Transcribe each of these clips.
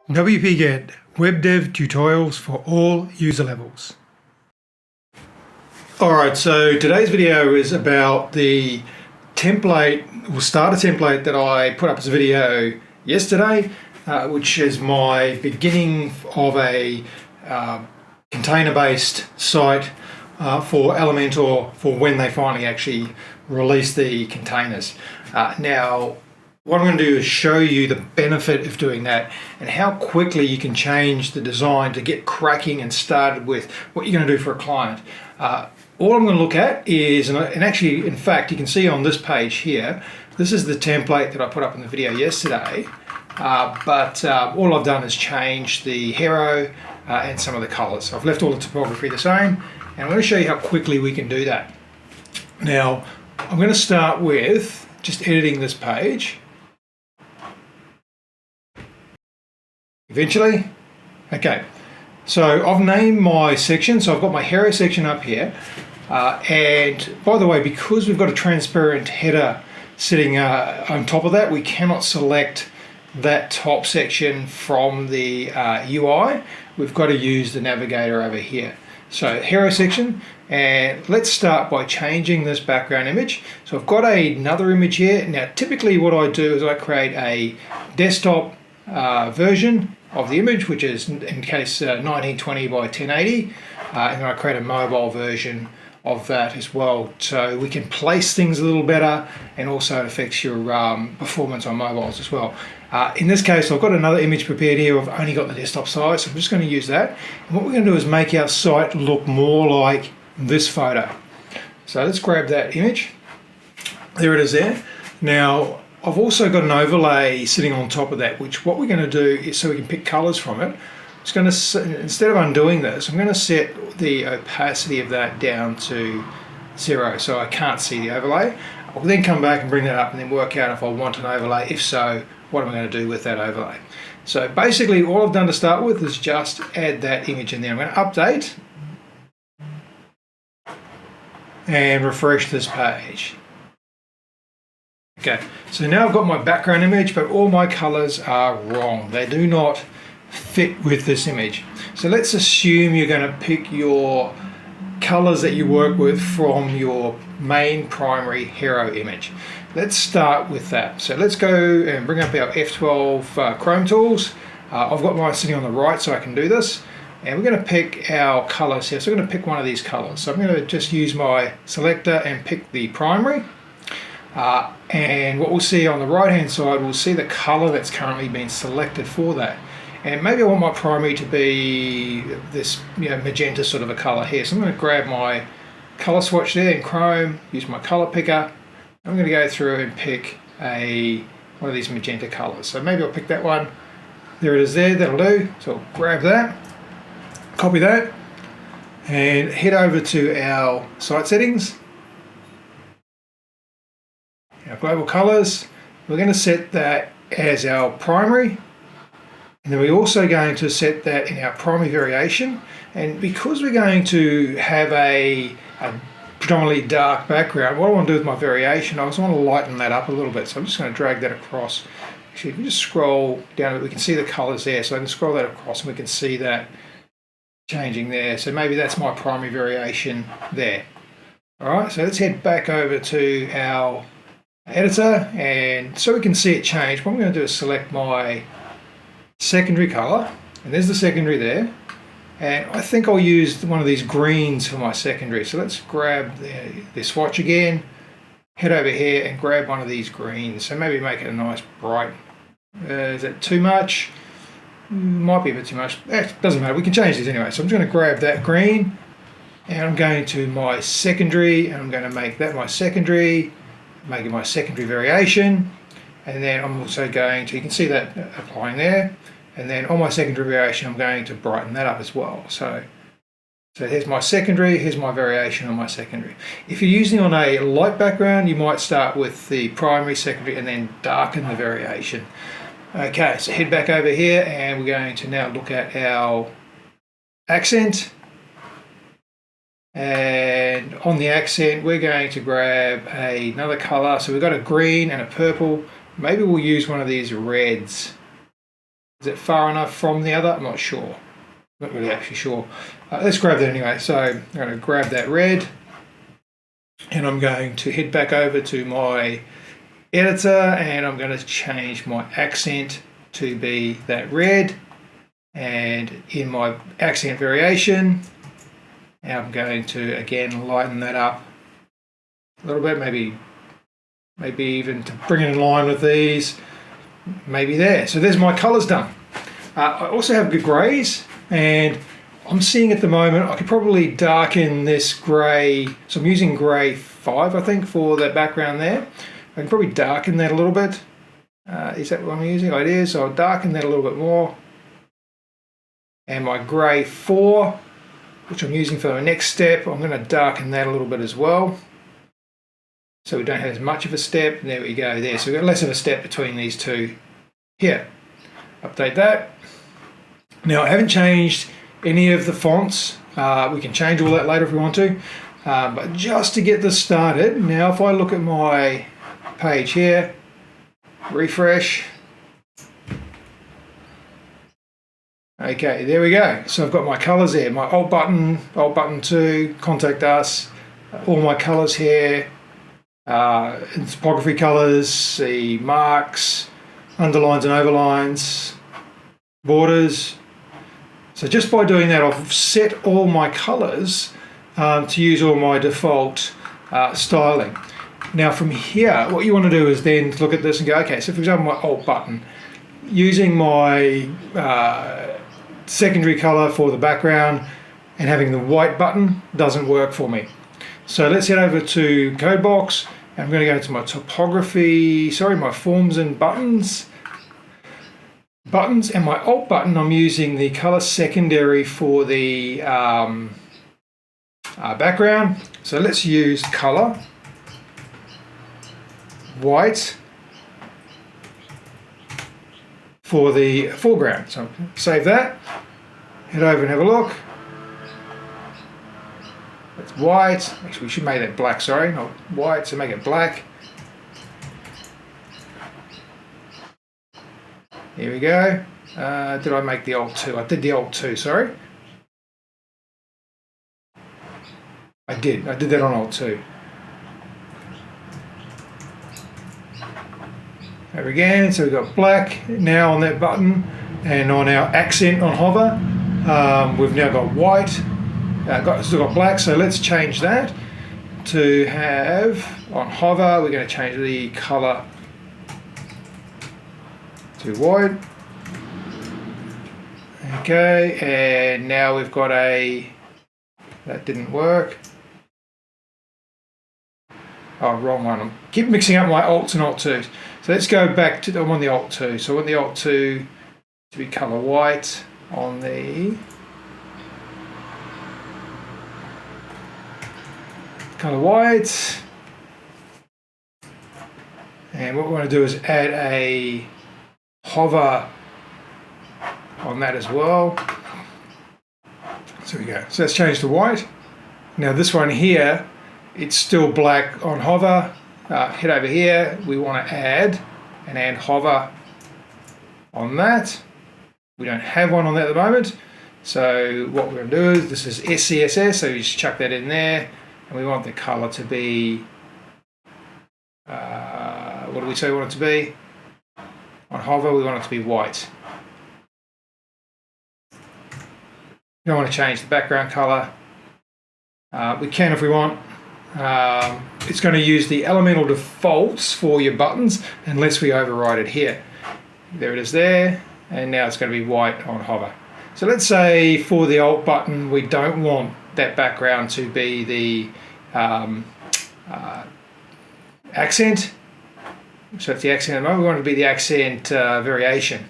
WP-Get Web Dev Tutorials for all user levels. Alright, so today's video is about the template, or starter template that I put up as a video yesterday, which is my beginning of a container-based site for Elementor for when they finally actually release the containers. Now, what I'm going to do is show you the benefit of doing that and how quickly you can change the design to get cracking and started with what you're going to do for a client. All I'm going to look at is, and actually, in fact, you can see on this page here, this is the template that I put up in the video yesterday, but all I've done is change the hero and some of the colors. I've left all the topography the same, and I'm going to show you how quickly we can do that. Now, I'm going to start with just editing this page. Eventually. Okay, so I've named my section, so I've got my hero section up here, and by the way, because we've got a transparent header sitting on top of that, we cannot select that top section from the UI. We've got to use the navigator over here. So hero section, and let's start by changing this background image. So I've got another image here. Now typically what I do is I create a desktop version of the image, which is in case 1920 by 1080, and then I create a mobile version of that as well, so we can place things a little better, and also it affects your performance on mobiles as well. In this case, I've got another image prepared here. I've only got the desktop size, so I'm just going to use that. And what we're going to do is make our site look more like this photo. So let's grab that image. There it is there. Now, I've also got an overlay sitting on top of that, which what we're going to do is, so we can pick colors from it, it's going to, instead of undoing this, I'm going to set the opacity of that down to 0, so I can't see the overlay. I'll then come back and bring that up and then work out if I want an overlay. If so, what am I going to do with that overlay? So basically all I've done to start with is just add that image in there. I'm going to update and refresh this page. Okay, so now I've got my background image, but all my colors are wrong. They do not fit with this image. So let's assume you're going to pick your colors that you work with from your main primary hero image. Let's start with that. So let's go and bring up our F12 Chrome tools. I've got mine sitting on the right so I can do this. And we're going to pick our colors here. So I'm going to pick one of these colors. So I'm going to just use my selector and pick the primary. And what we'll see on the right hand side, we'll see the color that's currently been selected for that. And maybe I want my primary to be this magenta sort of a color here. So I'm going to grab my color swatch there in Chrome, use my color picker. I'm going to go through and pick one of these magenta colors. So maybe I'll pick that one. There it is there, that'll do. So I'll grab that, copy that, and head over to our site settings. Our global colors, we're going to set that as our primary, and then we're also going to set that in our primary variation. And because we're going to have a predominantly dark background, what I want to do with my variation, I just want to lighten that up a little bit. So I'm just going to drag that across. Actually, if we just scroll down, we can see the colors there. So I can scroll that across and we can see that changing there. So maybe that's my primary variation there. All right, so let's head back over to our editor, and so we can see it change. What I'm going to do is select my secondary color, and there's the secondary there, and I think I'll use one of these greens for my secondary. So let's grab the swatch again, head over here and grab one of these greens. So maybe make it a nice bright, is that too much? Might be a bit too much. Doesn't matter, we can change these anyway. So I'm just going to grab that green, and I'm going to my secondary, and I'm going to make that my secondary, make it my secondary variation. And then I'm also going to, you can see that applying there, and then on my secondary variation I'm going to brighten that up as well. So here's my secondary, here's my variation on my secondary. If you're using on a light background, you might start with the primary, secondary, and then darken the variation. Okay, so head back over here, and we're going to now look at our accent. And on the accent, we're going to grab another color. So we've got a green and a purple. Maybe we'll use one of these reds. Is it far enough from the other? I'm not sure. Not really actually sure. Let's grab that anyway. So I'm going to grab that red, and I'm going to head back over to my editor, and I'm going to change my accent to be that red. And in my accent variation, I'm going to again lighten that up a little bit, maybe even to bring it in line with these, maybe there. So there's my colors done. I also have good grays, and I'm seeing at the moment I could probably darken this gray. So I'm using gray 5, I think, for the background there. I can probably darken that a little bit. Is that what I'm using? Oh, it is. So I'll darken that a little bit more. And my grey 4, which I'm using for the next step, I'm going to darken that a little bit as well. So we don't have as much of a step. There we go there. So we've got less of a step between these two here. Update that. Now I haven't changed any of the fonts. We can change all that later if we want to. But just to get this started, now if I look at my page here, refresh. Okay, there we go. So I've got my colors there, my alt button 2, contact us, all my colors here, typography colors, the marks, underlines and overlines, borders. So just by doing that, I've set all my colors to use all my default styling. Now from here, what you want to do is then look at this and go, okay, so for example, my alt button, using my secondary color for the background and having the white button doesn't work for me. So let's head over to Codebox, and I'm going to go to my topography, my forms and buttons, and my alt button, I'm using the color secondary for the background. So let's use color white for the foreground. So save that, head over and have a look. It's white. Actually, we should make that black, sorry, not white, so make it black. Here we go. Did I make the Alt 2? I did the Alt 2, sorry. I did that on Alt 2. There again, so we've got black now on that button, and on our accent on hover, we've now got white, still got black, so let's change that to have, on hover, we're going to change the color to white. Okay, and now we've got that didn't work. Oh, wrong one. I keep mixing up my Alts and Alt 2s. So let's go back to, I'm on the Alt 2. So I want the Alt 2 to be color white on the color white. And what we want to do is add a hover on that as well. So we go. So let's change to white. Now this one here, it's still black on hover. Head over here, we want to add hover on that. We don't have one on that at the moment. So what we're going to do is, this is SCSS, so you just chuck that in there, and we want the color to be, what do we say we want it to be? On hover, we want it to be white. You don't want to change the background color. We can if we want. It's going to use the elemental defaults for your buttons unless we override it here. There it is there, and now it's going to be white on hover. So let's say for the Alt button we don't want that background to be the accent. So it's the accent at the moment. We want it to be the accent variation,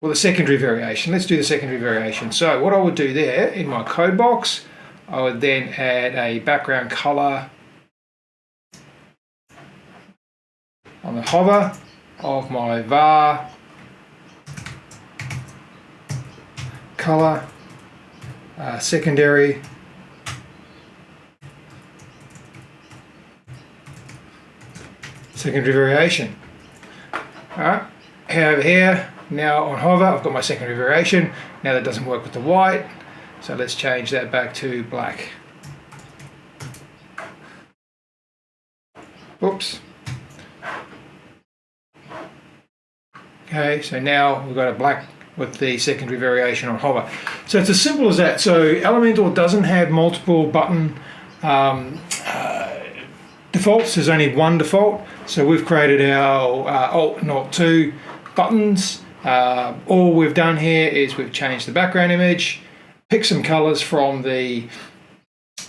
or the secondary variation. Let's do the secondary variation. So what I would do there in my code box, I would then add a background color on the hover of my var color secondary variation. All right, over here Now on hover, I've got my secondary variation. Now that doesn't work with the white, so let's change that back to black. Oops. Okay, so now we've got a black with the secondary variation on hover. So it's as simple as that. So Elementor doesn't have multiple button defaults. There's only one default. So we've created our Alt and Alt 2 buttons. All we've done here is we've changed the background image, picked some colors from the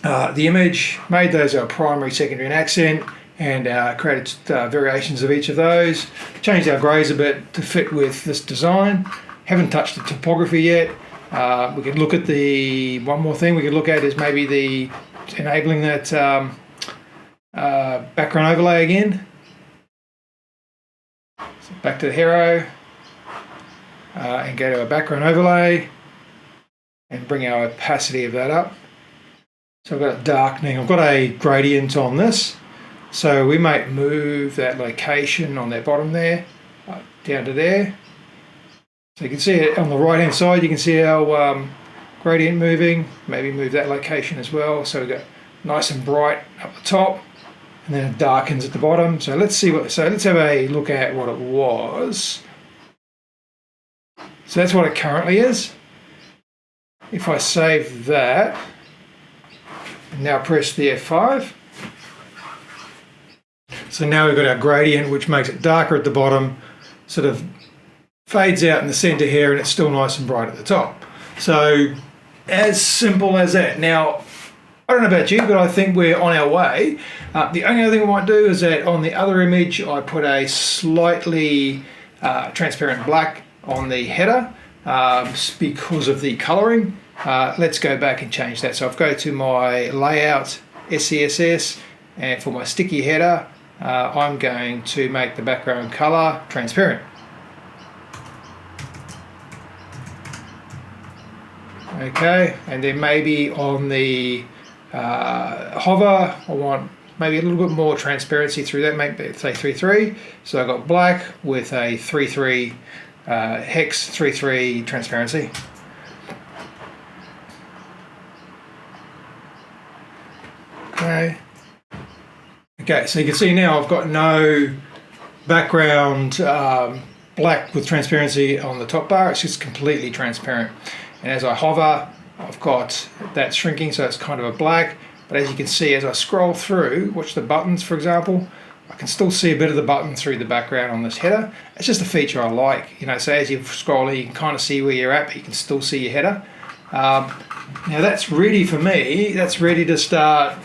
image, made those our primary, secondary, and accent, and created variations of each of those. Changed our grays a bit to fit with this design. Haven't touched the topography yet. We could look at one more thing we could look at is maybe enabling that background overlay again. So back to the hero and go to our background overlay and bring our opacity of that up. So I've got a darkening, I've got a gradient on this. So we might move that location on that bottom there down to there. So you can see it on the right hand side, you can see our gradient moving. Maybe move that location as well. So we've got nice and bright up the top, and then it darkens at the bottom. So let's see let's have a look at what it was. So that's what it currently is. If I save that, and now press the F5. So now we've got our gradient, which makes it darker at the bottom, sort of fades out in the center here, and it's still nice and bright at the top. So as simple as that. Now, I don't know about you, but I think we're on our way. The only other thing I might do is that on the other image, I put a slightly transparent black on the header because of the coloring. Let's go back and change that. So I'll go to my layout, SCSS, and for my sticky header, I'm going to make the background color transparent. Okay, and then maybe on the hover, I want maybe a little bit more transparency through that, maybe say 3.3. So I've got black with a 3.3 hex 3.3 transparency. Okay, so you can see now I've got no background black with transparency on the top bar. It's just completely transparent. And as I hover, I've got that shrinking, so it's kind of a black. But as you can see, as I scroll through, watch the buttons, for example, I can still see a bit of the button through the background on this header. It's just a feature I like. You know, so as you scroll, you can kind of see where you're at, but you can still see your header. Now that's ready for me. That's ready to start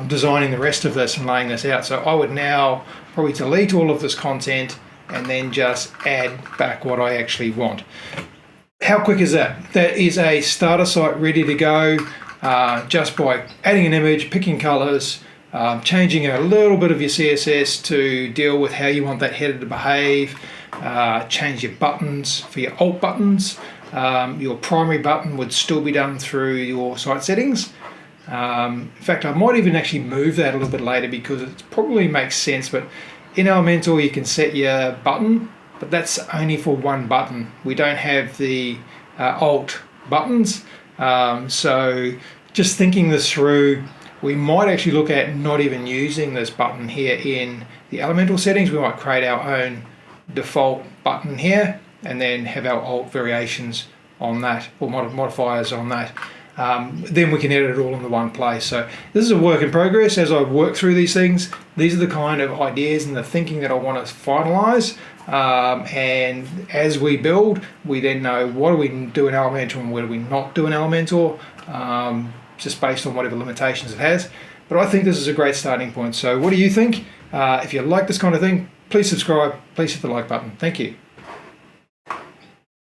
designing the rest of this and laying this out. So I would now probably delete all of this content and then just add back what I actually want. How quick is that? That is a starter site ready to go just by adding an image, picking colors, changing a little bit of your CSS to deal with how you want that header to behave, change your buttons for your alt buttons. Your primary button would still be done through your site settings. In fact, I might even actually move that a little bit later because it probably makes sense, but in Elementor you can set your button, but that's only for one button. We don't have the alt buttons. So just thinking this through, we might actually look at not even using this button here in the Elementor settings. We might create our own default button here and then have our alt variations on that, or modifiers on that. Then we can edit it all in the one place. So this is a work in progress. As I work through these things, these are the kind of ideas and the thinking that I want to finalize. And as we build, we then know what do we do in Elementor and what do we not do in Elementor, just based on whatever limitations it has. But I think this is a great starting point. So what do you think? If you like this kind of thing, please subscribe, please hit the like button. Thank you.